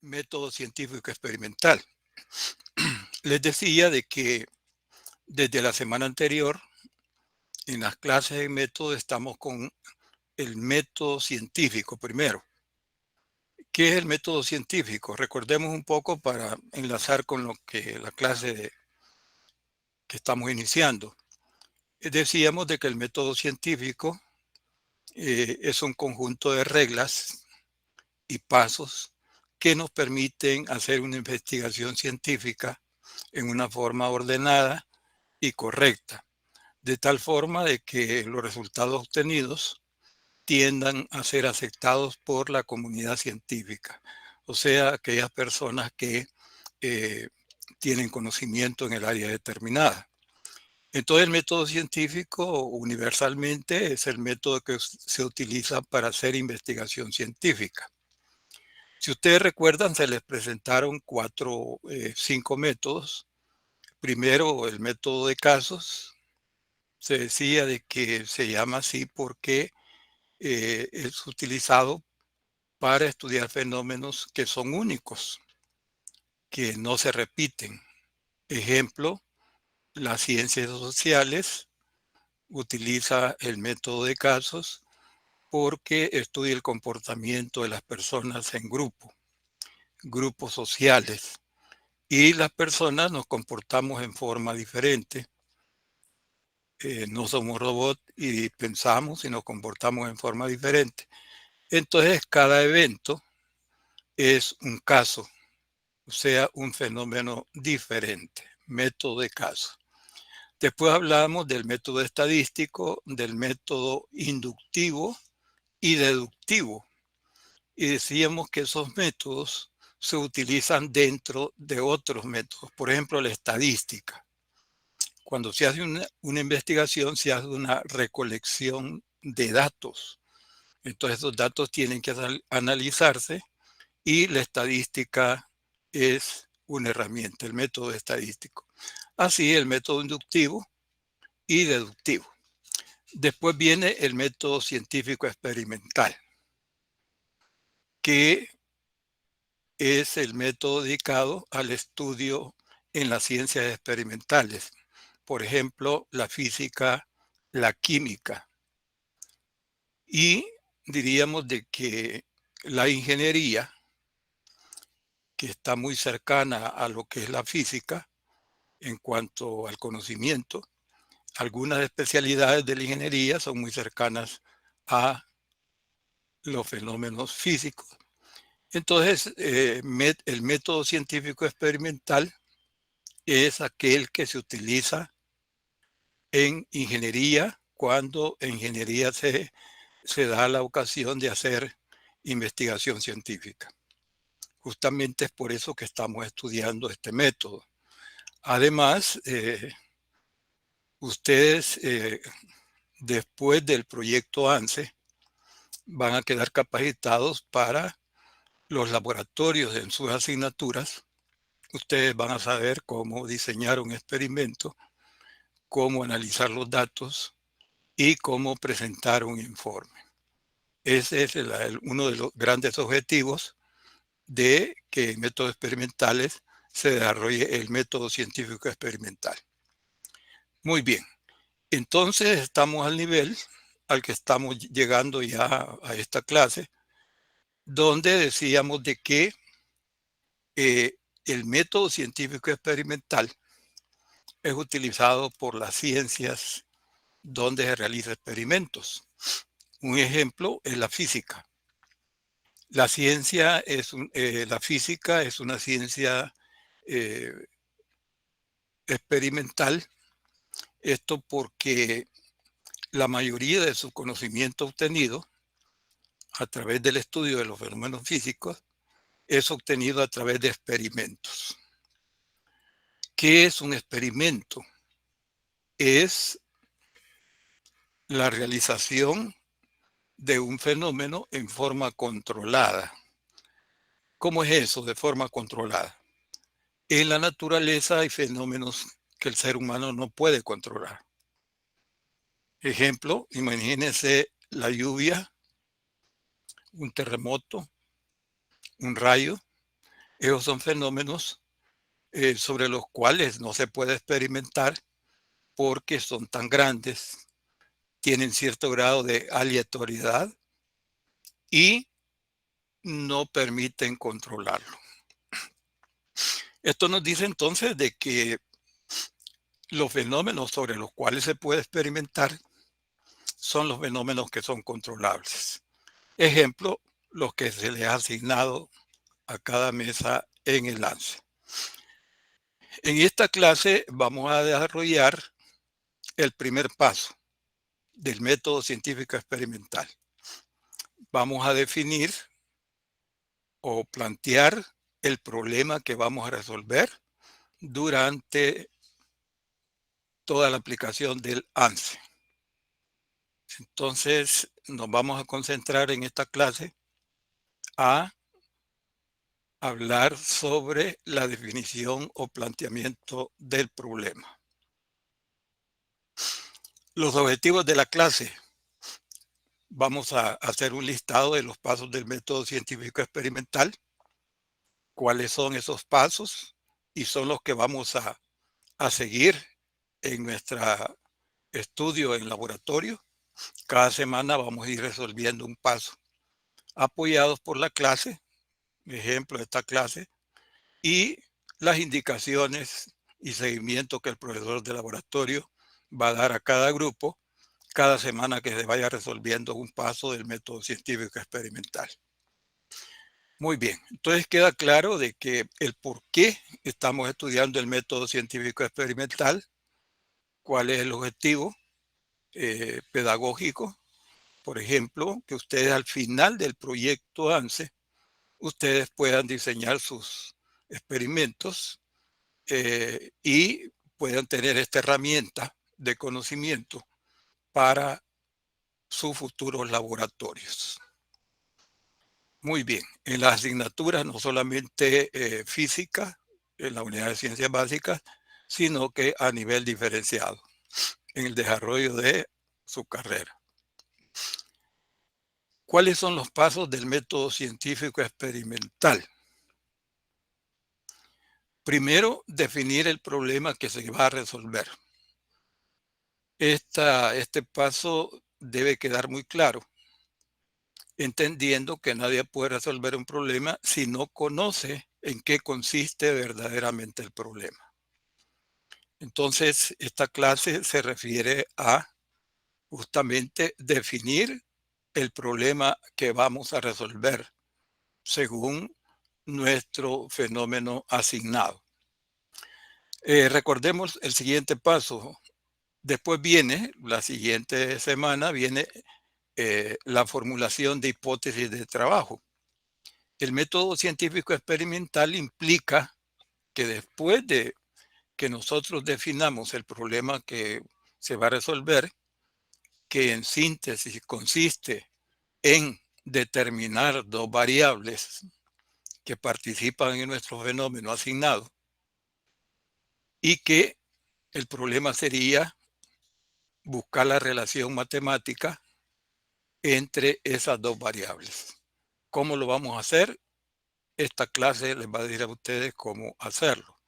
método científico experimental. Les decía de que desde la semana anterior, en las clases de método, estamos con el método científico primero. ¿Qué es el método científico? Recordemos un poco para enlazar con lo que la clase que estamos iniciando. Decíamos de que el método científico es un conjunto de reglas y pasos que nos permiten hacer una investigación científica en una forma ordenada y correcta, de tal forma de que los resultados obtenidos tiendan a ser aceptados por la comunidad científica, o sea, aquellas personas que eh, tienen conocimiento en el área determinada. Entonces, el método científico universalmente es el método que se utiliza para hacer investigación científica. Si ustedes recuerdan, se les presentaron cinco métodos. Primero, el método de casos. Se decía de que se llama así porque es utilizado para estudiar fenómenos que son únicos, que no se repiten. Ejemplo, las ciencias sociales utiliza el método de casos porque estudia el comportamiento de las personas en grupos sociales. Y las personas nos comportamos en forma diferente. No somos robots y pensamos y nos comportamos en forma diferente. Entonces, cada evento es un caso, o sea, un fenómeno diferente, método de caso. Después hablamos del método estadístico, del método inductivo y deductivo. Y decíamos que esos métodos se utilizan dentro de otros métodos. Por ejemplo, la estadística. Cuando se hace una investigación, se hace una recolección de datos. Entonces, esos datos tienen que analizarse y la estadística es una herramienta, el método estadístico. Así, el método inductivo y deductivo. Después viene el método científico experimental, que es el método dedicado al estudio en las ciencias experimentales. Por ejemplo, la física, la química. Y diríamos de que la ingeniería, que está muy cercana a lo que es la física en cuanto al conocimiento, algunas especialidades de la ingeniería son muy cercanas a los fenómenos físicos. Entonces, el método científico experimental es aquel que se utiliza en ingeniería cuando en ingeniería se da la ocasión de hacer investigación científica. Justamente es por eso que estamos estudiando este método. Además, ustedes después del proyecto ANSE van a quedar capacitados para los laboratorios en sus asignaturas. Ustedes van a saber cómo diseñar un experimento, cómo analizar los datos y cómo presentar un informe. Ese es uno de los grandes objetivos de que en métodos experimentales se desarrolle el método científico experimental. Muy bien, entonces estamos al nivel al que estamos llegando ya a esta clase, donde decíamos de que el método científico experimental es utilizado por las ciencias donde se realizan experimentos. Un ejemplo es la física. La física es una ciencia eh, experimental. Esto porque la mayoría de su conocimiento obtenido a través del estudio de los fenómenos físicos es obtenido a través de experimentos. ¿Qué es un experimento? Es la realización de un fenómeno en forma controlada. ¿Cómo es eso de forma controlada? En la naturaleza hay fenómenos que el ser humano no puede controlar. Ejemplo, imagínense la lluvia, un terremoto, un rayo. Esos son fenómenos sobre los cuales no se puede experimentar porque son tan grandes, tienen cierto grado de aleatoriedad y no permiten controlarlo. Esto nos dice entonces de que los fenómenos sobre los cuales se puede experimentar son los fenómenos que son controlables. Ejemplo, los que se les ha asignado a cada mesa en el lance. En esta clase vamos a desarrollar el primer paso del método científico experimental. Vamos a definir o plantear el problema que vamos a resolver durante toda la aplicación del ANSE. Entonces, nos vamos a concentrar en esta clase a hablar sobre la definición o planteamiento del problema. Los objetivos de la clase. Vamos a hacer un listado de los pasos del método científico experimental. ¿Cuáles son esos pasos? Y son los que vamos a seguir en nuestro estudio en laboratorio. Cada semana vamos a ir resolviendo un paso, apoyados por la clase, ejemplo de esta clase, y las indicaciones y seguimiento que el profesor de laboratorio va a dar a cada grupo cada semana que se vaya resolviendo un paso del método científico experimental. Muy bien, entonces queda claro de que el por qué estamos estudiando el método científico experimental, cuál es el objetivo pedagógico. Por ejemplo, que ustedes al final del proyecto ANSE, ustedes puedan diseñar sus experimentos y puedan tener esta herramienta de conocimiento para sus futuros laboratorios. Muy bien, en las asignaturas no solamente física, en la unidad de ciencias básicas, sino que a nivel diferenciado, en el desarrollo de su carrera. ¿Cuáles son los pasos del método científico experimental? Primero, definir el problema que se va a resolver. Este paso debe quedar muy claro, entendiendo que nadie puede resolver un problema si no conoce en qué consiste verdaderamente el problema. Entonces, esta clase se refiere a justamente definir el problema que vamos a resolver según nuestro fenómeno asignado. Recordemos el siguiente paso. Después viene, la siguiente semana, viene la formulación de hipótesis de trabajo. El método científico experimental implica que después de que nosotros definamos el problema que se va a resolver, que en síntesis consiste en determinar dos variables que participan en nuestro fenómeno asignado y que el problema sería buscar la relación matemática entre esas dos variables. ¿Cómo lo vamos a hacer? Esta clase les va a decir a ustedes cómo hacerlo.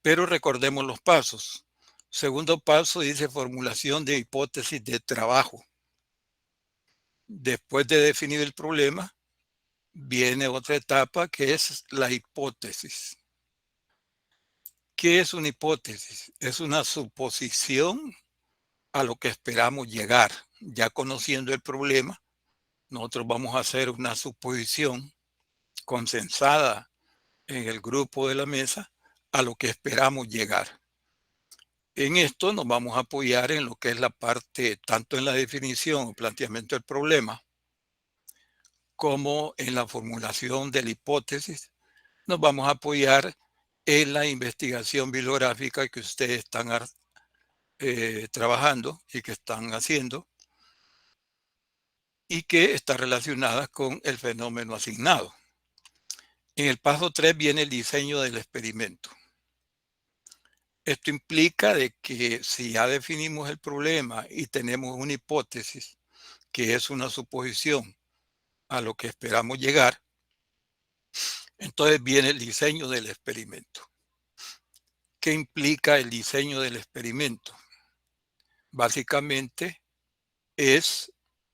Pero recordemos los pasos. Segundo paso dice formulación de hipótesis de trabajo. Después de definir el problema, viene otra etapa que es la hipótesis. ¿Qué es una hipótesis? Es una suposición a lo que esperamos llegar. Ya conociendo el problema, nosotros vamos a hacer una suposición consensada en el grupo de la mesa a lo que esperamos llegar. En esto nos vamos a apoyar en lo que es la parte, tanto en la definición o planteamiento del problema, como en la formulación de la hipótesis. Nos vamos a apoyar en la investigación bibliográfica que ustedes están trabajando y que están haciendo y que está relacionada con el fenómeno asignado. En el paso 3 viene el diseño del experimento. Esto implica de que si ya definimos el problema y tenemos una hipótesis, que es una suposición a lo que esperamos llegar, Entonces viene el diseño del experimento. ¿Qué implica el diseño del experimento? Básicamente es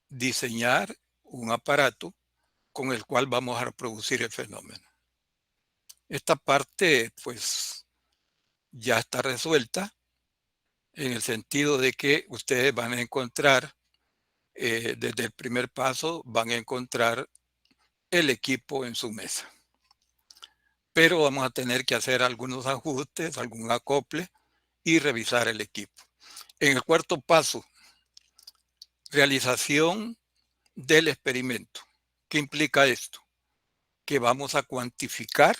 diseñar un aparato con el cual vamos a reproducir el fenómeno. Esta parte, pues, ya está resuelta en el sentido de que ustedes van a encontrar, desde el primer paso, van a encontrar el equipo en su mesa. Pero vamos a tener que hacer algunos ajustes, algún acople y revisar el equipo. En el cuarto paso, realización del experimento. ¿Qué implica esto? Que vamos a cuantificar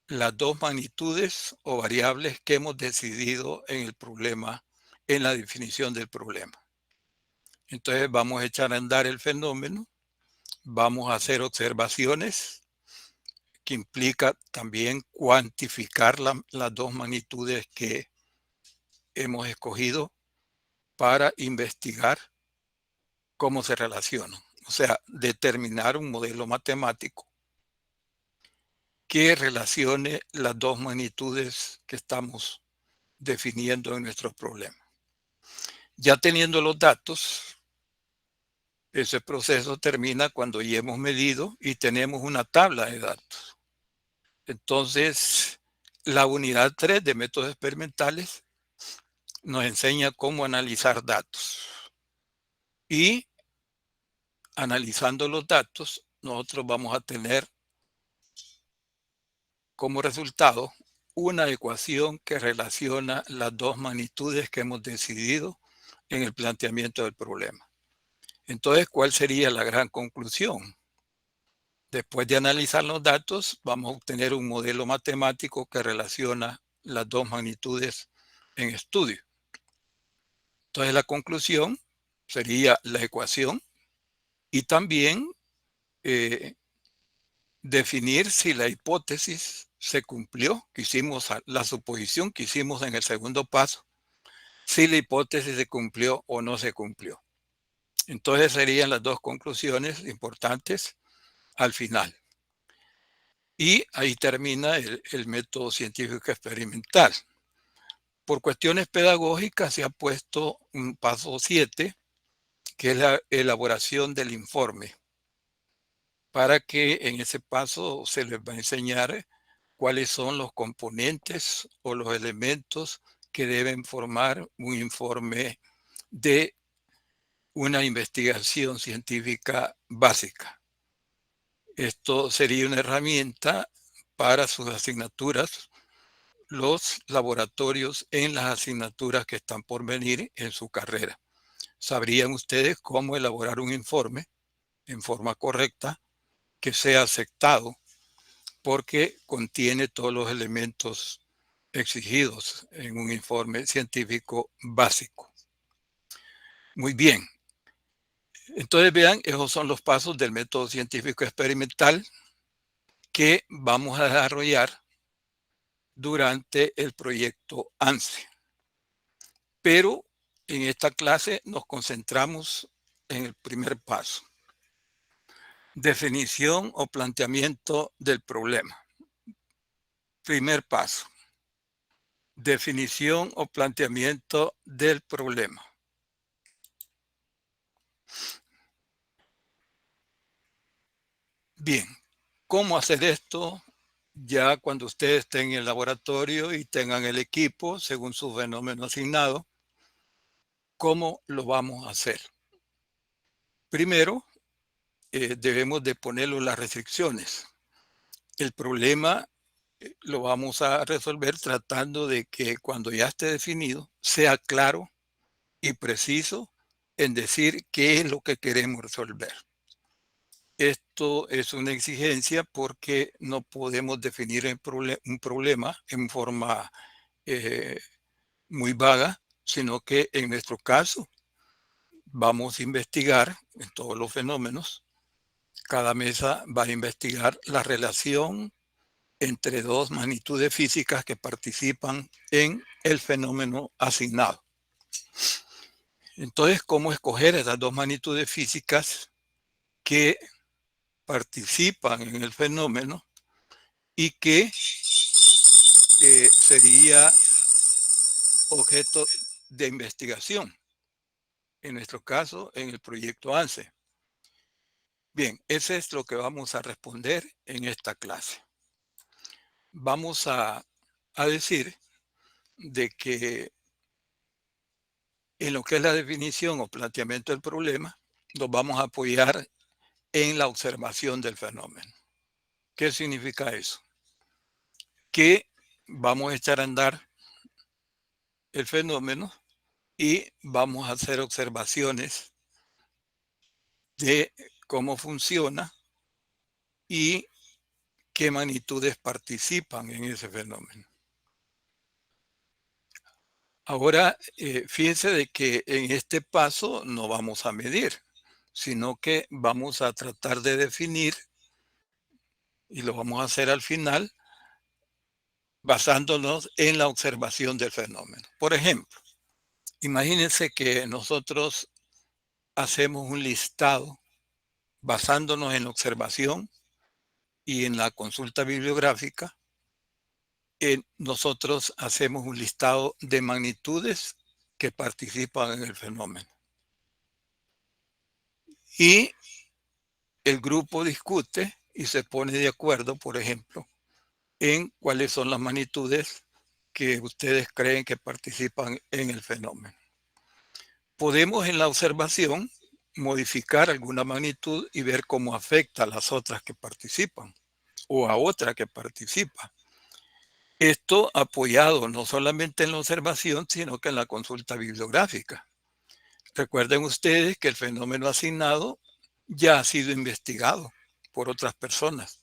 las dos magnitudes o variables que hemos decidido en el problema, en la definición del problema. Entonces vamos a echar a andar el fenómeno, vamos a hacer observaciones, que implica también cuantificar las dos magnitudes que hemos escogido para investigar cómo se relacionan. O sea, determinar un modelo matemático que relacione las dos magnitudes que estamos definiendo en nuestro problema. Ya teniendo los datos, ese proceso termina cuando ya hemos medido y tenemos una tabla de datos. Entonces, la unidad 3 de métodos experimentales nos enseña cómo analizar datos. Y analizando los datos, nosotros vamos a tener como resultado una ecuación que relaciona las dos magnitudes que hemos decidido en el planteamiento del problema. Entonces, ¿cuál sería la gran conclusión? Después de analizar los datos, vamos a obtener un modelo matemático que relaciona las dos magnitudes en estudio. Entonces, la conclusión sería la ecuación y también definir si la hipótesis se cumplió, que hicimos la suposición que hicimos en el segundo paso, si la hipótesis se cumplió o no se cumplió. Entonces serían las dos conclusiones importantes al final. Y ahí termina el método científico experimental. Por cuestiones pedagógicas se ha puesto un paso 7, que es la elaboración del informe, para que en ese paso se les va a enseñar cuáles son los componentes o los elementos que deben formar un informe de una investigación científica básica. Esto sería una herramienta para sus asignaturas, los laboratorios en las asignaturas que están por venir en su carrera. Sabrían ustedes cómo elaborar un informe en forma correcta que sea aceptado porque contiene todos los elementos exigidos en un informe científico básico. Muy bien. Entonces vean, esos son los pasos del método científico experimental que vamos a desarrollar durante el proyecto ANSE. Pero en esta clase nos concentramos en el primer paso. Definición o planteamiento del problema. Primer paso. Definición o planteamiento del problema. Bien, ¿cómo hacer esto? Ya cuando ustedes estén en el laboratorio y tengan el equipo según su fenómeno asignado, ¿cómo lo vamos a hacer? Primero, debemos de ponerlo las restricciones. El problema lo vamos a resolver tratando de que cuando ya esté definido, sea claro y preciso en decir qué es lo que queremos resolver. Esto es una exigencia porque no podemos definir un problema en forma muy vaga, sino que en nuestro caso vamos a investigar en todos los fenómenos. Cada mesa va a investigar la relación entre dos magnitudes físicas que participan en el fenómeno asignado. Entonces, ¿cómo escoger esas dos magnitudes físicas que participan en el fenómeno y que sería objeto de investigación, en nuestro caso, en el proyecto ANSE. Bien, eso es lo que vamos a responder en esta clase. Vamos a decir de que en lo que es la definición o planteamiento del problema, nos vamos a apoyar en la observación del fenómeno. ¿Qué significa eso? Que vamos a echar a andar el fenómeno y vamos a hacer observaciones de cómo funciona y qué magnitudes participan en ese fenómeno. Ahora, fíjense de que en este paso no vamos a medir, sino que vamos a tratar de definir, y lo vamos a hacer al final, basándonos en la observación del fenómeno. Por ejemplo, imagínense que nosotros hacemos un listado basándonos en la observación y en la consulta bibliográfica. Nosotros hacemos un listado de magnitudes que participan en el fenómeno. Y el grupo discute y se pone de acuerdo, por ejemplo, en cuáles son las magnitudes que ustedes creen que participan en el fenómeno. Podemos en la observación modificar alguna magnitud y ver cómo afecta a las otras que participan o a otra que participa. Esto apoyado no solamente en la observación, sino que en la consulta bibliográfica. Recuerden ustedes que el fenómeno asignado ya ha sido investigado por otras personas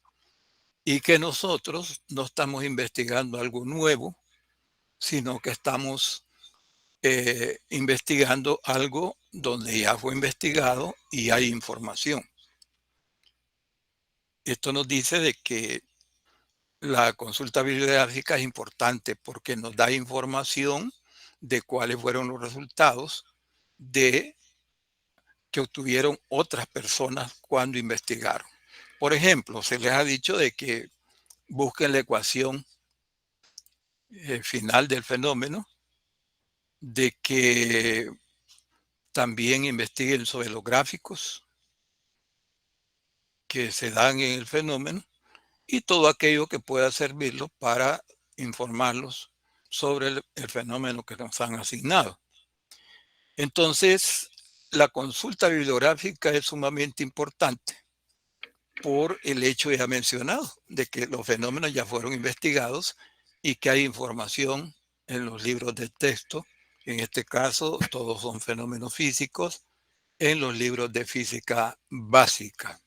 y que nosotros no estamos investigando algo nuevo, sino que estamos investigando algo donde ya fue investigado y hay información. Esto nos dice de que la consulta bibliográfica es importante porque nos da información de cuáles fueron los resultados de que obtuvieron otras personas cuando investigaron. Por ejemplo, se les ha dicho de que busquen la ecuación final del fenómeno, de que también investiguen sobre los gráficos que se dan en el fenómeno y todo aquello que pueda servirlos para informarlos sobre el fenómeno que nos han asignado. Entonces, la consulta bibliográfica es sumamente importante por el hecho ya mencionado de que los fenómenos ya fueron investigados y que hay información en los libros de texto. En este caso, todos son fenómenos físicos en los libros de física básica.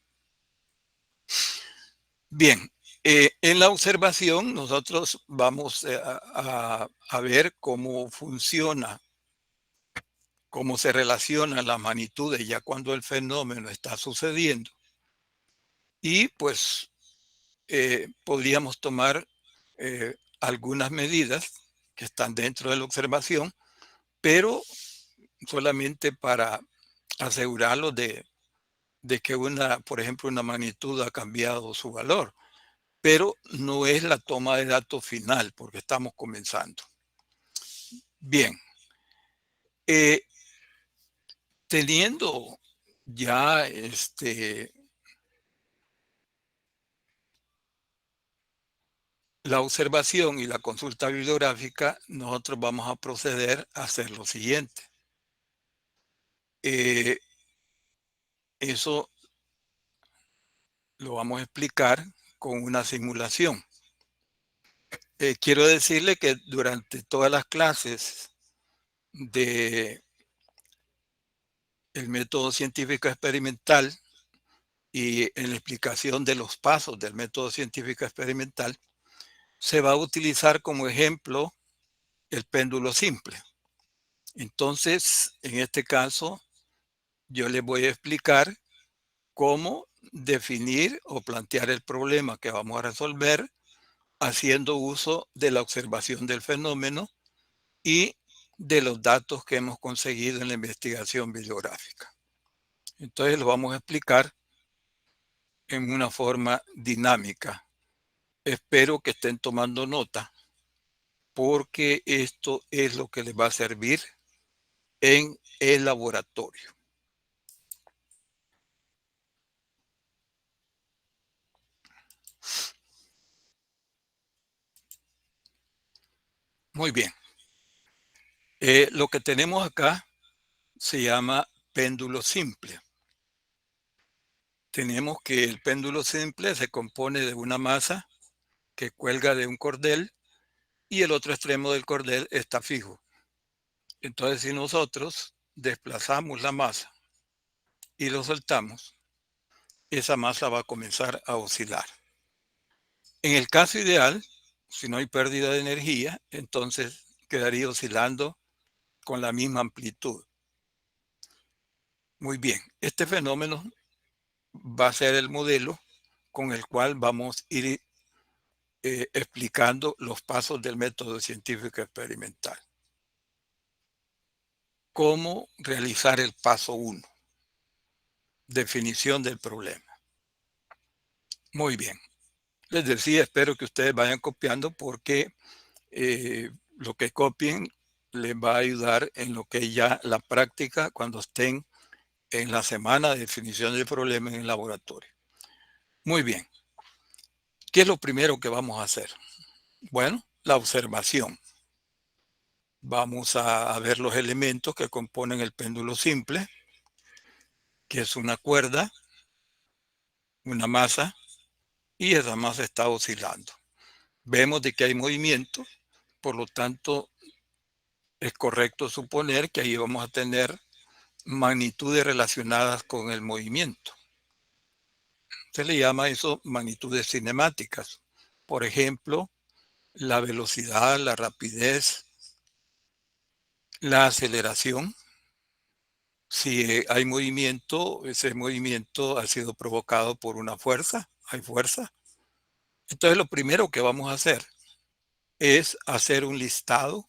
Bien, en la observación nosotros vamos a ver cómo funciona, cómo se relacionan las magnitudes ya cuando el fenómeno está sucediendo. Y pues podríamos tomar algunas medidas que están dentro de la observación, pero solamente para asegurarlo de que por ejemplo, una magnitud ha cambiado su valor, pero no es la toma de datos final porque estamos comenzando. Bien, teniendo ya la observación y la consulta bibliográfica, nosotros vamos a proceder a hacer lo siguiente. Eso lo vamos a explicar con una simulación. Quiero decirle que durante todas las clases de el método científico experimental y en la explicación de los pasos del método científico experimental, se va a utilizar como ejemplo el péndulo simple. Entonces, en este caso, yo les voy a explicar cómo definir o plantear el problema que vamos a resolver haciendo uso de la observación del fenómeno y de los datos que hemos conseguido en la investigación bibliográfica. Entonces lo vamos a explicar en una forma dinámica. Espero que estén tomando nota, porque esto es lo que les va a servir en el laboratorio. Muy bien. Lo que tenemos acá se llama péndulo simple. Tenemos que el péndulo simple se compone de una masa que cuelga de un cordel y el otro extremo del cordel está fijo. Entonces, si nosotros desplazamos la masa y lo soltamos, esa masa va a comenzar a oscilar. En el caso ideal, si no hay pérdida de energía, entonces quedaría oscilando con la misma amplitud. Muy bien, este fenómeno va a ser el modelo con el cual vamos a ir explicando los pasos del método científico experimental. ¿Cómo realizar el paso 1? Definición del problema. Muy bien. Les decía, espero que ustedes vayan copiando, porque lo que copien les va a ayudar en lo que es ya la práctica cuando estén en la semana de definición del problema en el laboratorio. Muy bien. ¿Qué es lo primero que vamos a hacer? Bueno, la observación. Vamos a ver los elementos que componen el péndulo simple, que es una cuerda, una masa, y esa masa está oscilando. Vemos de que hay movimiento, por lo tanto, es correcto suponer que ahí vamos a tener magnitudes relacionadas con el movimiento. Se le llama eso magnitudes cinemáticas. Por ejemplo, la velocidad, la rapidez, la aceleración. Si hay movimiento, ese movimiento ha sido provocado por una fuerza, hay fuerza. Entonces lo primero que vamos a hacer es hacer un listado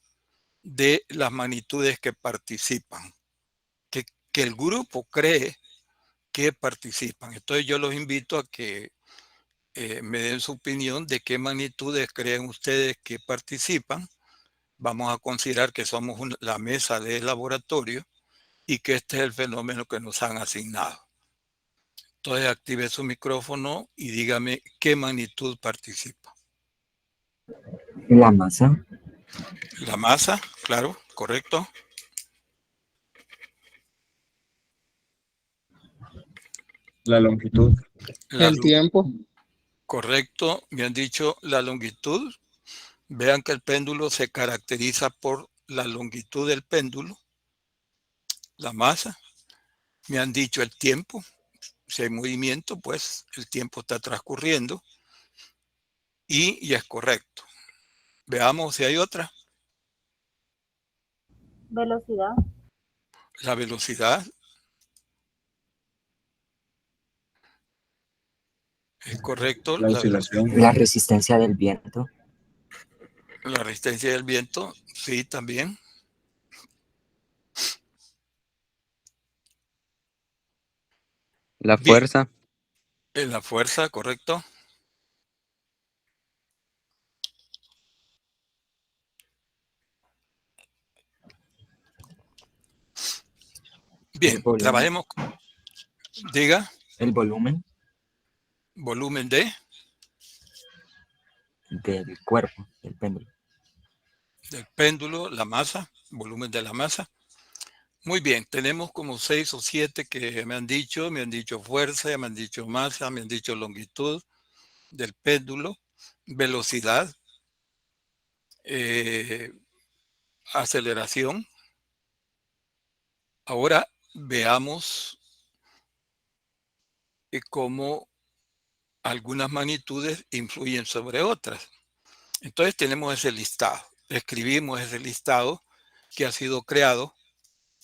de las magnitudes que participan, que el grupo cree que participan. Entonces yo los invito a que me den su opinión de qué magnitudes creen ustedes que participan. Vamos a considerar que somos la mesa de laboratorio y que este es el fenómeno que nos han asignado. Entonces active su micrófono y dígame qué magnitud participa. La masa. La masa, claro, correcto. La longitud. La El tiempo. correcto, me han dicho la longitud. Vean que el péndulo se caracteriza por la longitud del péndulo. La masa. Me han dicho el tiempo. Si hay movimiento, pues el tiempo está transcurriendo. Y es correcto. Veamos si hay otra. Velocidad. La velocidad. Es correcto. La oscilación. La resistencia del viento. La resistencia del viento, sí, también. La Bien. fuerza. La fuerza, correcto. Bien, trabajemos. Diga. El volumen. Volumen de. Del cuerpo, del péndulo. Del péndulo, la masa, volumen de la masa. Muy bien, tenemos como 6 o 7 que me han dicho fuerza, me han dicho masa, me han dicho longitud del péndulo, velocidad, aceleración. Ahora veamos cómo algunas magnitudes influyen sobre otras. Entonces tenemos ese listado, escribimos ese listado que ha sido creado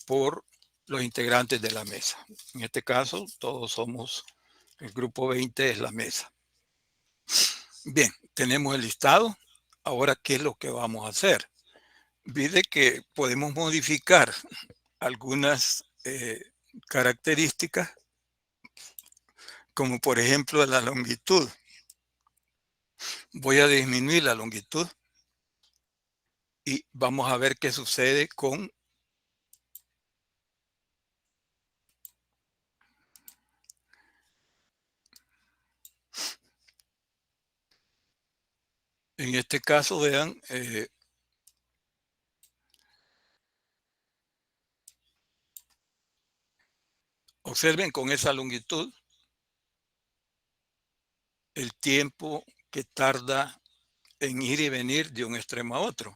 por los integrantes de la mesa. En este caso, todos somos, el grupo 20 es la mesa. Bien, tenemos el listado. Ahora, ¿qué es lo que vamos a hacer? Vide que podemos modificar algunas características como por ejemplo la longitud. Voy a disminuir la longitud y vamos a ver qué sucede con en este caso, vean, observen con esa longitud el tiempo que tarda en ir y venir de un extremo a otro.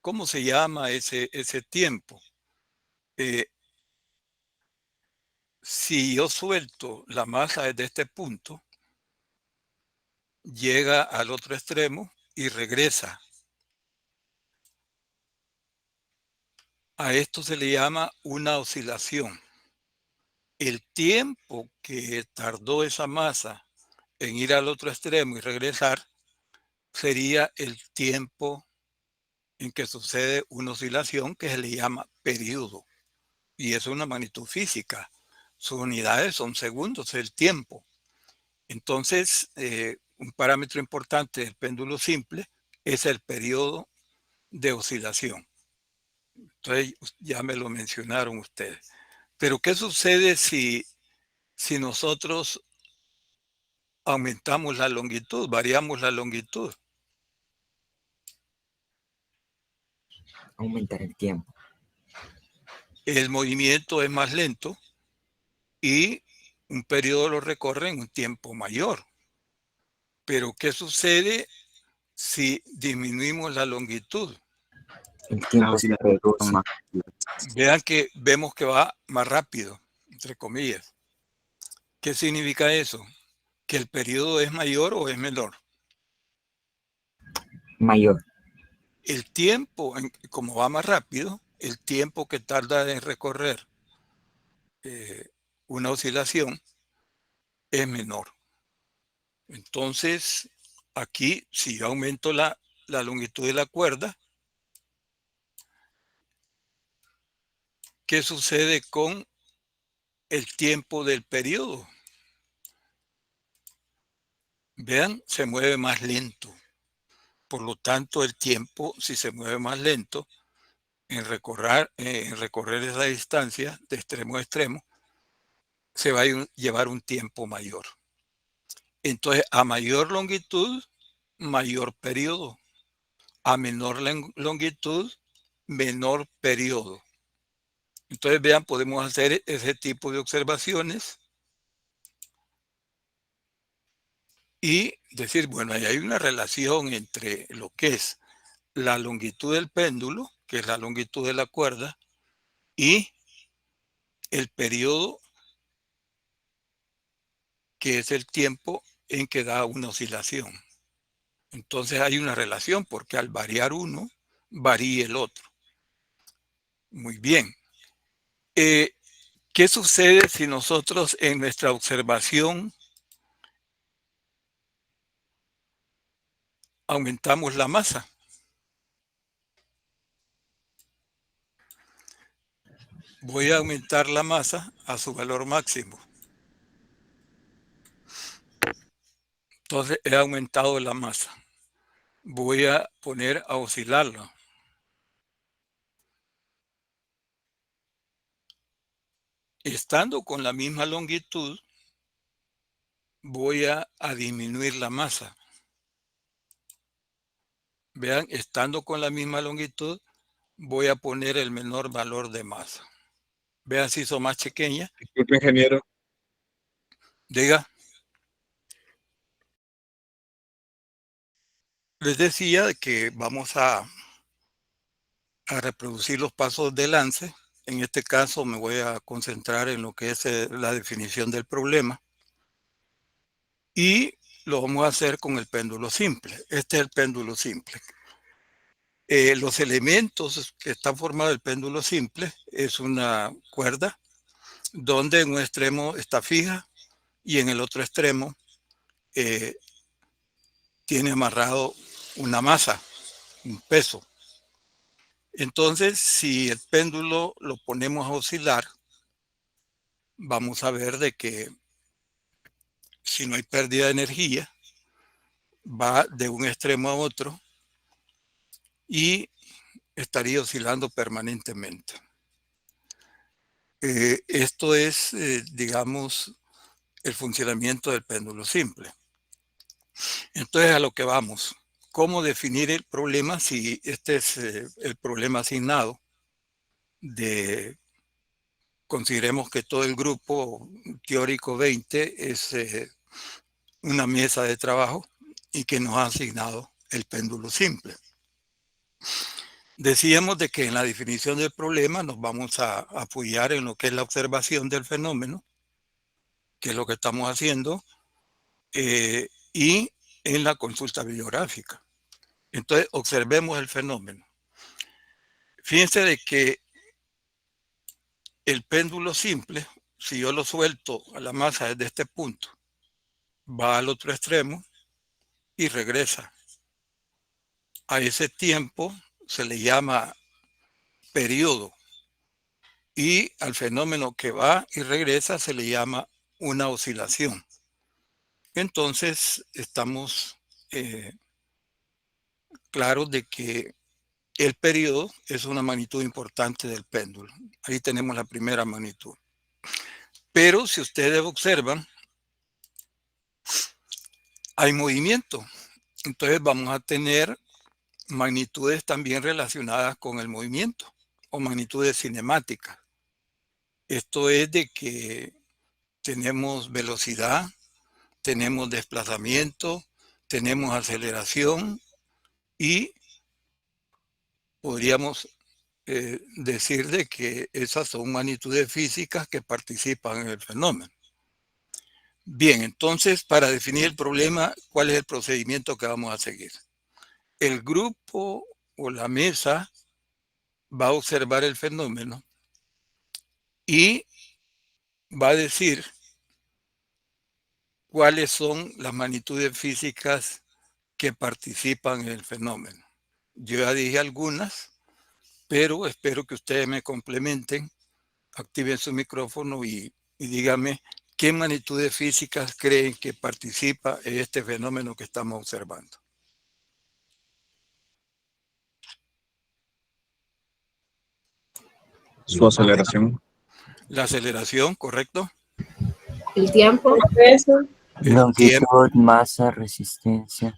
¿Cómo se llama ese tiempo? Si yo suelto la masa desde este punto, llega al otro extremo y regresa. A esto se le llama una oscilación. El tiempo que tardó esa masa en ir al otro extremo y regresar sería el tiempo en que sucede una oscilación que se le llama periodo. Y es una magnitud física. Sus unidades son segundos, el tiempo. Entonces, un parámetro importante del péndulo simple es el periodo de oscilación. Entonces, ya me lo mencionaron ustedes. Pero, ¿qué sucede si nosotros aumentamos la longitud, variamos la longitud? Aumentar el tiempo. El movimiento es más lento y un periodo lo recorre en un tiempo mayor. Pero, ¿qué sucede si disminuimos la longitud? El tiempo se reduce. Vean que vemos que va más rápido, entre comillas. ¿Qué significa eso? ¿Que el periodo es mayor o es menor? Mayor. El tiempo, como va más rápido, el tiempo que tarda en recorrer una oscilación es menor. Entonces, aquí, si yo aumento la longitud de la cuerda, ¿qué sucede con el tiempo del periodo? Vean, se mueve más lento. Por lo tanto, el tiempo, si se mueve más lento, en recorrer esa distancia de extremo a extremo, se va a llevar un tiempo mayor. Entonces, a mayor longitud, mayor periodo. A menor longitud, menor periodo. Entonces, vean, podemos hacer ese tipo de observaciones y decir, bueno, ahí hay una relación entre lo que es la longitud del péndulo, que es la longitud de la cuerda, y el periodo, que es el tiempo en que da una oscilación. Entonces hay una relación porque al variar uno, varía el otro. Muy bien. ¿Qué sucede si nosotros en nuestra observación aumentamos la masa? Voy a aumentar la masa a su valor máximo. Entonces he aumentado la masa. Voy a poner a oscilarla. Estando con la misma longitud, voy a disminuir la masa. Vean, estando con la misma longitud, voy a poner el menor valor de masa. Vean si hizo más pequeña. Disculpe, ingeniero. Diga. Les decía que vamos a reproducir los pasos de lance. En este caso me voy a concentrar en lo que es la definición del problema. Y lo vamos a hacer con el péndulo simple. Este es el péndulo simple. Los elementos que están formados el péndulo simple es una cuerda donde en un extremo está fija y en el otro extremo tiene amarrado una masa, un peso. Entonces, si el péndulo lo ponemos a oscilar, vamos a ver de que si no hay pérdida de energía, va de un extremo a otro y estaría oscilando permanentemente. Esto es, digamos, el funcionamiento del péndulo simple. Entonces, a lo que vamos. ¿Cómo definir el problema si este es el problema asignado de, consideremos que todo el grupo teórico 20 es una mesa de trabajo y que nos ha asignado el péndulo simple? Decíamos de que en la definición del problema nos vamos a apoyar en lo que es la observación del fenómeno, que es lo que estamos haciendo, y en la consulta bibliográfica. Entonces, observemos el fenómeno. Fíjense de que el péndulo simple, si yo lo suelto a la masa desde este punto, va al otro extremo y regresa. A ese tiempo se le llama periodo y al fenómeno que va y regresa se le llama una oscilación. Entonces, estamos claros de que el periodo es una magnitud importante del péndulo. Ahí tenemos la primera magnitud. Pero si ustedes observan, hay movimiento. Entonces vamos a tener magnitudes también relacionadas con el movimiento o magnitudes cinemáticas. Esto es de que tenemos velocidad, tenemos desplazamiento, tenemos aceleración y podríamos decir de que esas son magnitudes físicas que participan en el fenómeno. Bien, entonces para definir el problema, ¿cuál es el procedimiento que vamos a seguir? El grupo o la mesa va a observar el fenómeno y va a decir cuáles son las magnitudes físicas que participan en el fenómeno. Yo ya dije algunas, pero espero que ustedes me complementen, activen su micrófono y díganme qué magnitudes físicas creen que participa en este fenómeno que estamos observando. Su aceleración. La aceleración, ¿correcto? El tiempo. El peso. El Longitud, tiempo, masa, resistencia.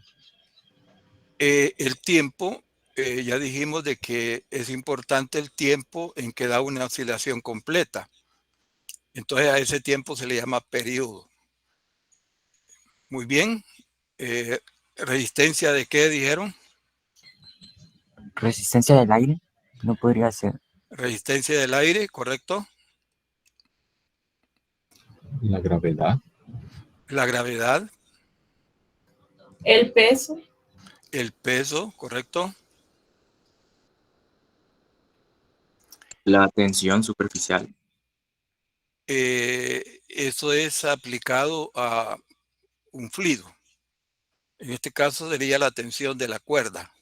el tiempo, ya dijimos de que es importante el tiempo en que da una oscilación completa. Entonces a ese tiempo se le llama periodo. Muy bien. ¿Resistencia de qué dijeron? Resistencia del aire. No podría ser. Resistencia del aire, ¿correcto? La gravedad. La gravedad. El peso. El peso, ¿correcto? La tensión superficial. Eso es aplicado a un fluido. En este caso sería la tensión de la cuerda.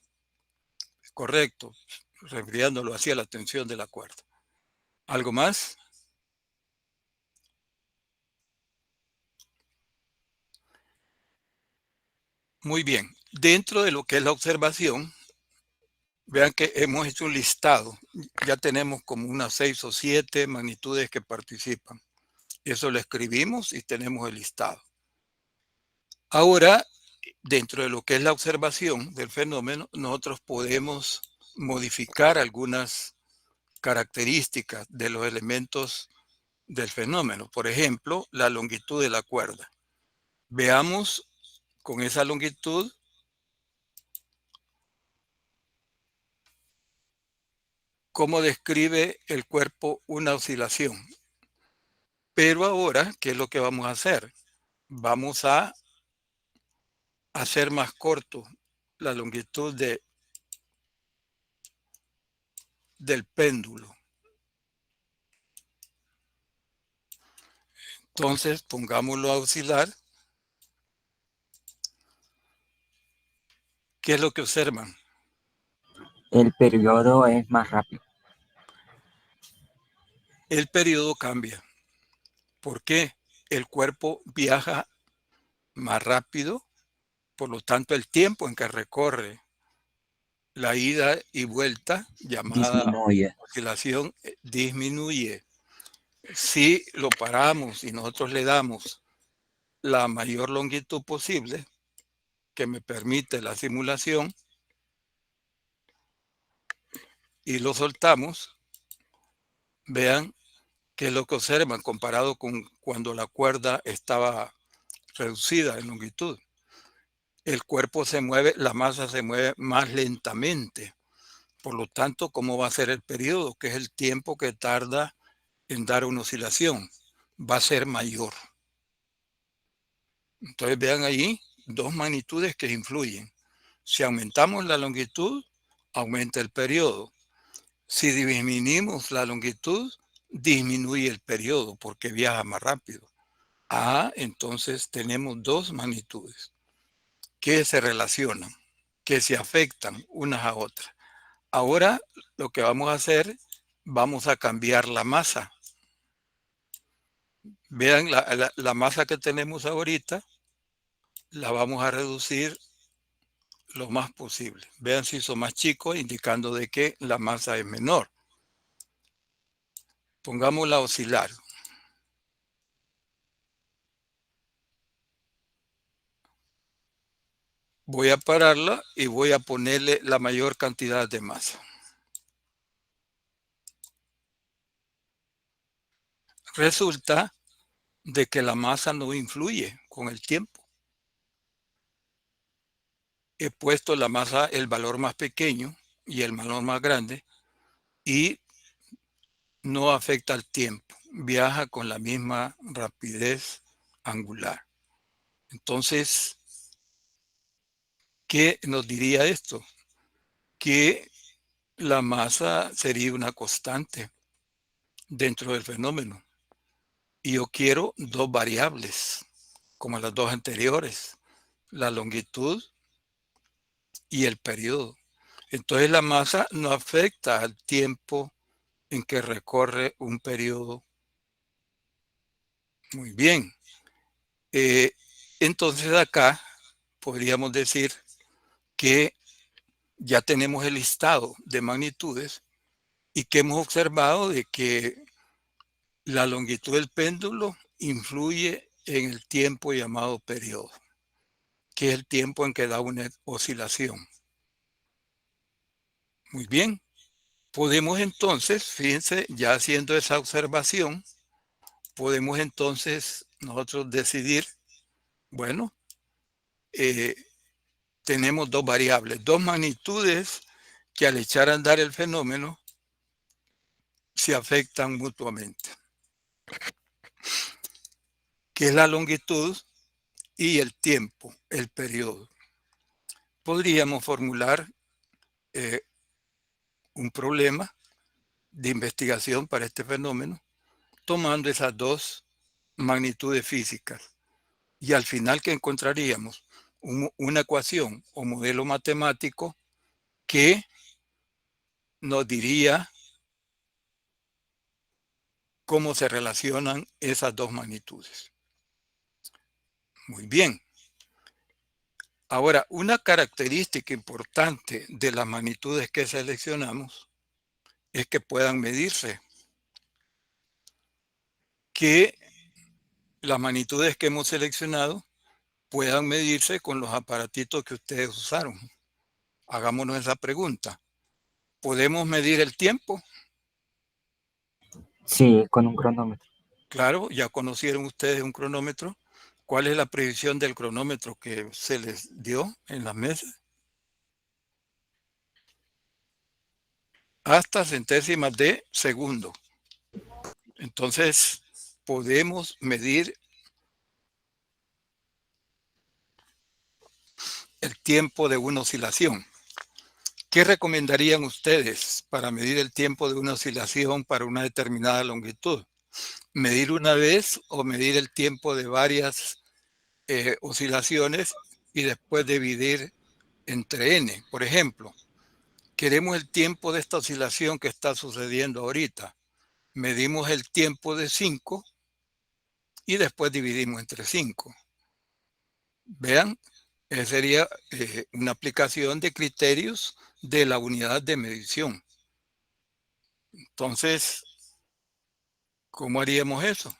Correcto, refiriéndolo hacia la tensión de la cuerda. ¿Algo más? Muy bien. Dentro de lo que es la observación, vean que hemos hecho un listado. Ya tenemos como unas 6 o 7 magnitudes que participan. Eso lo escribimos y tenemos el listado. Ahora, dentro de lo que es la observación del fenómeno, nosotros podemos modificar algunas características de los elementos del fenómeno. Por ejemplo, la longitud de la cuerda. Veamos con esa longitud cómo describe el cuerpo una oscilación. Pero ahora, ¿qué es lo que vamos a hacer? Vamos a hacer más corto la longitud del péndulo. Entonces, pongámoslo a oscilar. ¿Qué es lo que observan? El periodo es más rápido. El periodo cambia. ¿Por qué? El cuerpo viaja más rápido, por lo tanto el tiempo en que recorre la ida y vuelta, llamada Disminuye. oscilación, disminuye. Si lo paramos y nosotros le damos la mayor longitud posible que me permite la simulación y lo soltamos, vean que es lo que observan comparado con cuando la cuerda estaba reducida en longitud. El cuerpo se mueve, la masa se mueve más lentamente. Por lo tanto, ¿cómo va a ser el periodo? Que es el tiempo que tarda en dar una oscilación. Va a ser mayor. Entonces vean ahí dos magnitudes que influyen. Si aumentamos la longitud, aumenta el periodo. Si disminuimos la longitud, disminuye el periodo porque viaja más rápido. Entonces tenemos dos magnitudes que se relacionan, que se afectan unas a otras. Ahora lo que vamos a hacer, vamos a cambiar la masa. Vean la masa que tenemos ahorita, la vamos a reducir lo más posible. Vean si hizo más chico, indicando de que la masa es menor. Pongámosla a oscilar. Voy a pararla y voy a ponerle la mayor cantidad de masa. Resulta de que la masa no influye con el tiempo. He puesto la masa, el valor más pequeño y el valor más grande, y no afecta al tiempo. Viaja con la misma rapidez angular. Entonces, ¿qué nos diría esto? Que la masa sería una constante dentro del fenómeno. Y yo quiero dos variables, como las dos anteriores, la longitud y el periodo. Entonces la masa no afecta al tiempo en que recorre un periodo. Muy bien. Entonces acá podríamos decir que ya tenemos el listado de magnitudes y que hemos observado de que la longitud del péndulo influye en el tiempo llamado periodo, que es el tiempo en que da una oscilación. Muy bien. Podemos entonces, fíjense, ya haciendo esa observación, podemos entonces nosotros decidir, bueno, tenemos dos variables, dos magnitudes que al echar a andar el fenómeno se afectan mutuamente, que es la longitud y el tiempo, el periodo. Podríamos formular un problema de investigación para este fenómeno tomando esas dos magnitudes físicas. Y al final, ¿qué encontraríamos? Una ecuación o modelo matemático que nos diría cómo se relacionan esas dos magnitudes. Muy bien. Ahora, una característica importante de las magnitudes que seleccionamos es que puedan medirse. Que las magnitudes que hemos seleccionado puedan medirse con los aparatitos que ustedes usaron. Hagámonos esa pregunta. ¿Podemos medir el tiempo? Sí, con un cronómetro. Claro, ya conocieron ustedes un cronómetro. ¿Cuál es la predicción del cronómetro que se les dio en las mesas? Hasta centésimas de segundo. Entonces, podemos medir el tiempo de una oscilación. ¿Qué recomendarían ustedes para medir el tiempo de una oscilación para una determinada longitud? ¿Medir una vez o medir el tiempo de varias oscilaciones y después dividir entre n? Por ejemplo, queremos el tiempo de esta oscilación que está sucediendo ahorita. Medimos el tiempo de 5 y después dividimos entre 5. Vean, esa sería una aplicación de criterios de la unidad de medición. Entonces, ¿cómo haríamos eso?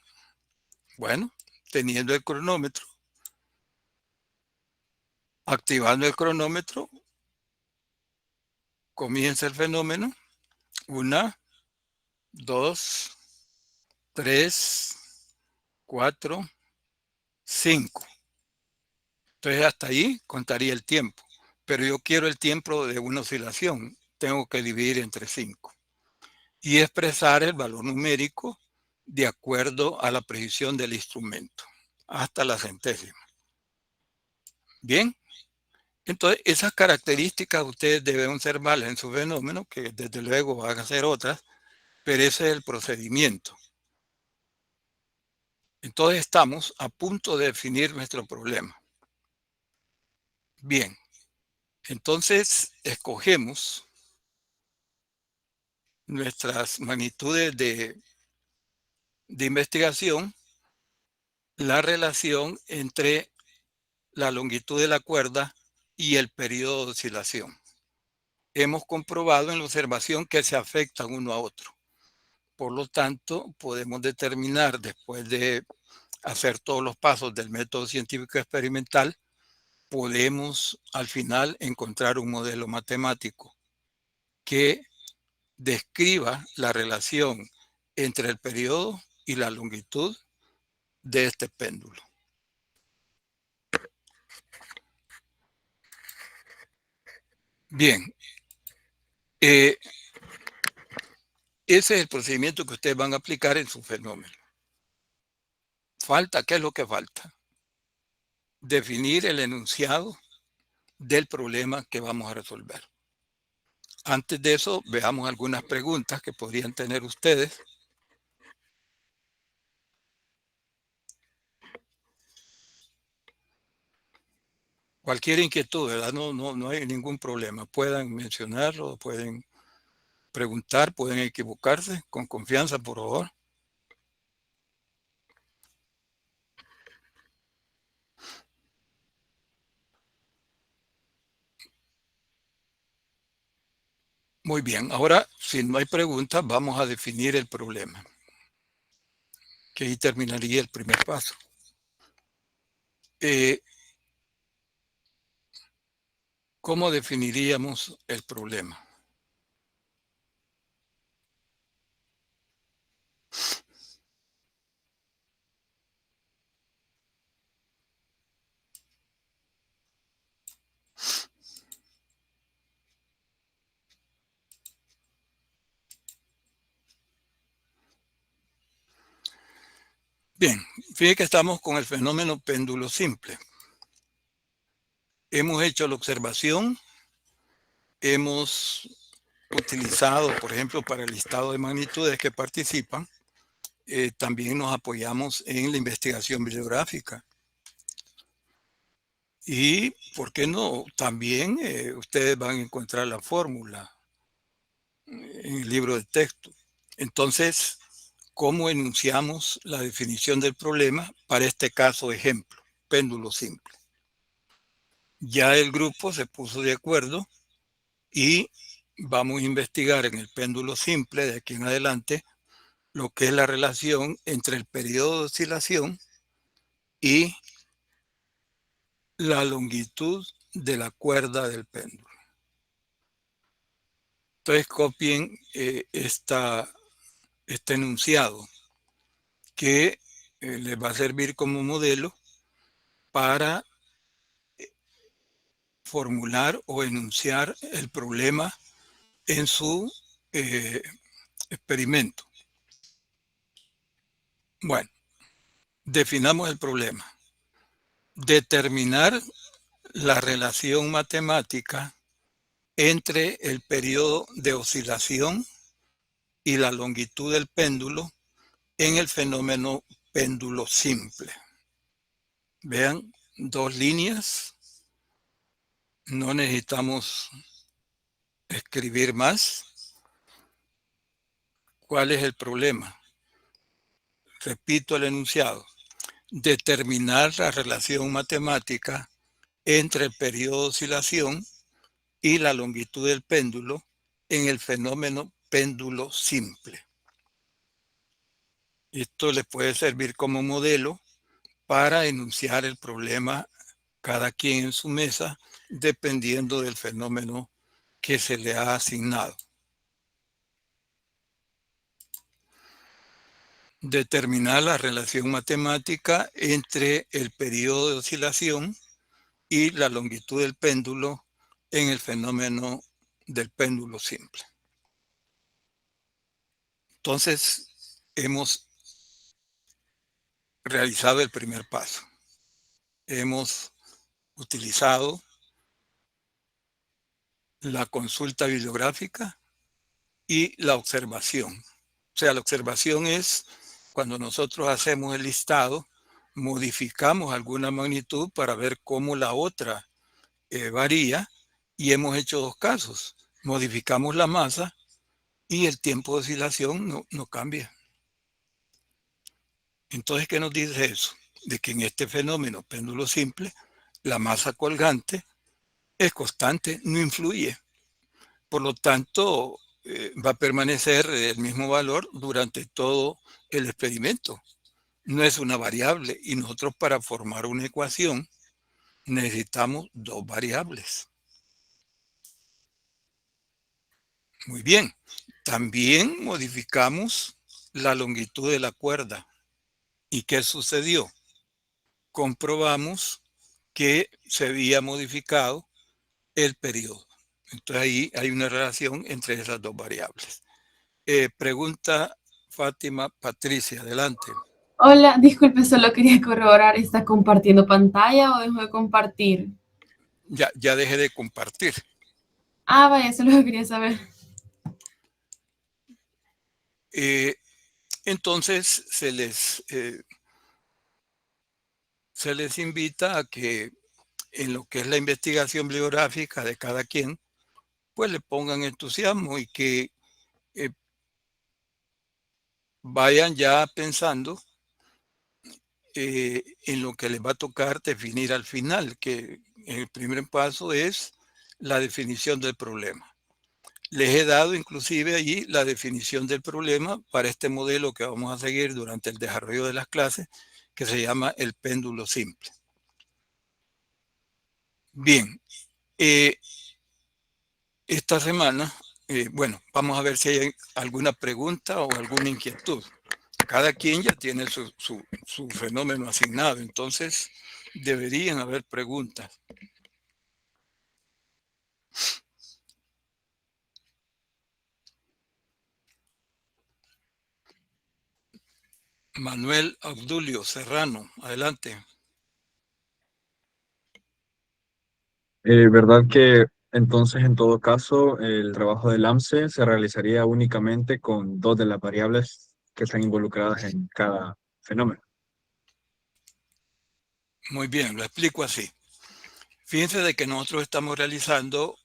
Bueno, teniendo el cronómetro, activando el cronómetro, comienza el fenómeno. 1, 2, 3, 4, 5. Entonces hasta ahí contaría el tiempo. Pero yo quiero el tiempo de una oscilación. Tengo que dividir entre 5. Y expresar el valor numérico de acuerdo a la precisión del instrumento, hasta la centésima. Bien. Entonces, esas características ustedes deben observarlas en su fenómeno, que desde luego van a ser otras, pero ese es el procedimiento. Entonces, estamos a punto de definir nuestro problema. Bien, entonces escogemos nuestras magnitudes de investigación, la relación entre la longitud de la cuerda y el periodo de oscilación. Hemos comprobado en la observación que se afectan uno a otro. Por lo tanto, podemos determinar, después de hacer todos los pasos del método científico experimental, podemos al final encontrar un modelo matemático que describa la relación entre el periodo y la longitud de este péndulo. Bien, ese es el procedimiento que ustedes van a aplicar en su fenómeno. ¿Falta? ¿Qué es lo que falta? Definir el enunciado del problema que vamos a resolver. Antes de eso, veamos algunas preguntas que podrían tener ustedes. Cualquier inquietud, ¿verdad? No hay ningún problema. Puedan mencionarlo, pueden preguntar, pueden equivocarse. Con confianza, por favor. Muy bien. Ahora, si no hay preguntas, vamos a definir el problema. Que ahí terminaría el primer paso. ¿Cómo definiríamos el problema? Bien, fíjense que estamos con el fenómeno péndulo simple. Hemos hecho la observación, hemos utilizado, por ejemplo, para el listado de magnitudes que participan, también nos apoyamos en la investigación bibliográfica. Y, ¿por qué no? También ustedes van a encontrar la fórmula en el libro de texto. Entonces, ¿cómo enunciamos la definición del problema para este caso ejemplo, péndulo simple? Ya el grupo se puso de acuerdo y vamos a investigar en el péndulo simple de aquí en adelante lo que es la relación entre el periodo de oscilación y la longitud de la cuerda del péndulo. Entonces copien este enunciado que les va a servir como modelo para formular o enunciar el problema en su experimento. Bueno, definamos el problema. Determinar la relación matemática entre el periodo de oscilación y la longitud del péndulo en el fenómeno péndulo simple. Vean, 2 líneas. No necesitamos escribir más. ¿Cuál es el problema? Repito el enunciado. determinar la relación matemática entre el periodo de oscilación y la longitud del péndulo en el fenómeno péndulo simple. Esto les puede servir como modelo para enunciar el problema cada quien en su mesa, dependiendo del fenómeno que se le ha asignado. Determinar la relación matemática entre el periodo de oscilación y la longitud del péndulo en el fenómeno del péndulo simple. Entonces, hemos realizado el primer paso. Hemos utilizado la consulta bibliográfica y la observación. O sea, la observación es cuando nosotros hacemos el listado, modificamos alguna magnitud para ver cómo la otra varía, y hemos hecho dos casos. Modificamos la masa y el tiempo de oscilación no cambia. Entonces, ¿qué nos dice eso? De que en este fenómeno péndulo simple, la masa colgante es constante, no influye. Por lo tanto, va a permanecer el mismo valor durante todo el experimento. No es una variable, y nosotros para formar una ecuación necesitamos dos variables. Muy bien. También modificamos la longitud de la cuerda. ¿Y qué sucedió? Comprobamos que se había modificado el periodo. Entonces ahí hay una relación entre esas dos variables. Pregunta Fátima Patricia, adelante. Hola, disculpe, solo quería corroborar, ¿está compartiendo pantalla o dejó de compartir? Ya dejé de compartir. Ah, vaya, eso es lo que quería saber. Entonces se les invita a que en lo que es la investigación bibliográfica de cada quien, pues le pongan entusiasmo y que vayan ya pensando en lo que les va a tocar definir al final, que el primer paso es la definición del problema. Les he dado inclusive allí la definición del problema para este modelo que vamos a seguir durante el desarrollo de las clases, que se llama el péndulo simple. Bien, esta semana, bueno, vamos a ver si hay alguna pregunta o alguna inquietud. Cada quien ya tiene su fenómeno asignado, entonces deberían haber preguntas. Manuel Abdulio Serrano, adelante. ¿Verdad que entonces en todo caso el trabajo del AMSE se realizaría únicamente con dos de las variables que están involucradas en cada fenómeno? Muy bien, lo explico así. Fíjense de que nosotros estamos realizando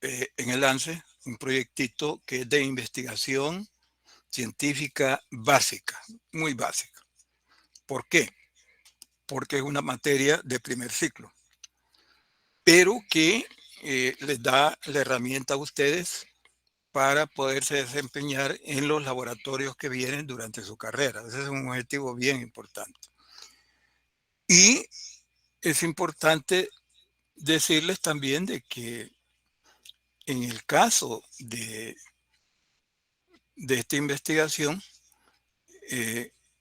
en el ANSE un proyectito que es de investigación científica básica, muy básica. ¿Por qué? Porque es una materia de primer ciclo, pero que les da la herramienta a ustedes para poderse desempeñar en los laboratorios que vienen durante su carrera. Ese es un objetivo bien importante. Y es importante decirles también de que en el caso de esta investigación,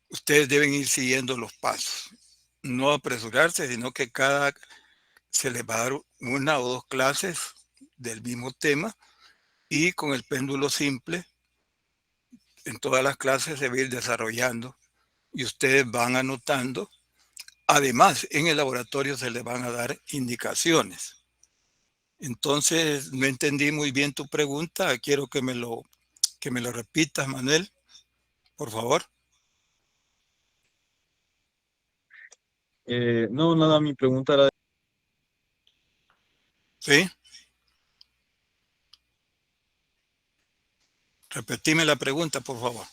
ustedes deben ir siguiendo los pasos. No apresurarse, sino que se les va a dar una o dos clases del mismo tema, y con el péndulo simple en todas las clases se va a ir desarrollando y ustedes van anotando. Además, en el laboratorio se les van a dar indicaciones. Entonces, no entendí muy bien tu pregunta. Quiero que me lo repitas, Manuel, por favor. No, nada, mi pregunta era... ¿Sí? Repetime la pregunta, por favor.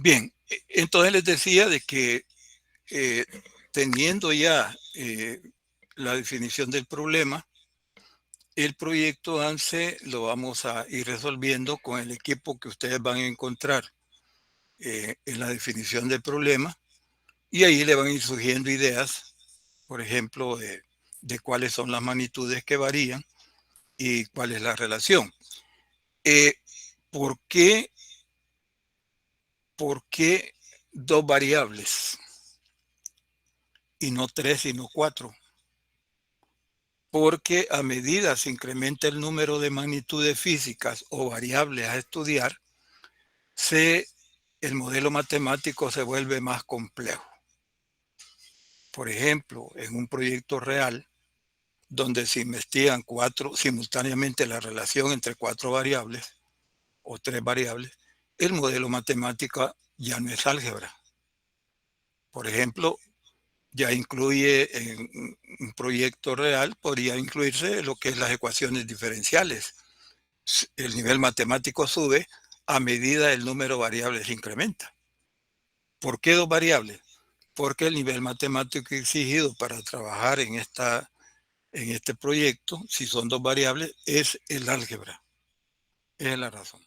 Bien, entonces les decía de que teniendo ya la definición del problema, el proyecto ANSE lo vamos a ir resolviendo con el equipo que ustedes van a encontrar en la definición del problema, y ahí le van a ir surgiendo ideas, por ejemplo, de cuáles son las magnitudes que varían y cuál es la relación. ¿Por qué dos variables y no tres, sino cuatro? Porque a medida se incrementa el número de magnitudes físicas o variables a estudiar, el modelo matemático se vuelve más complejo. Por ejemplo, en un proyecto real, donde se investigan simultáneamente la relación entre cuatro variables o tres variables, el modelo matemático ya no es álgebra. Por ejemplo, ya incluye en un proyecto real, podría incluirse lo que es las ecuaciones diferenciales. El nivel matemático sube a medida el número de variables incrementa. ¿Por qué dos variables? Porque el nivel matemático exigido para trabajar en este proyecto, si son dos variables, es el álgebra. Esa es la razón.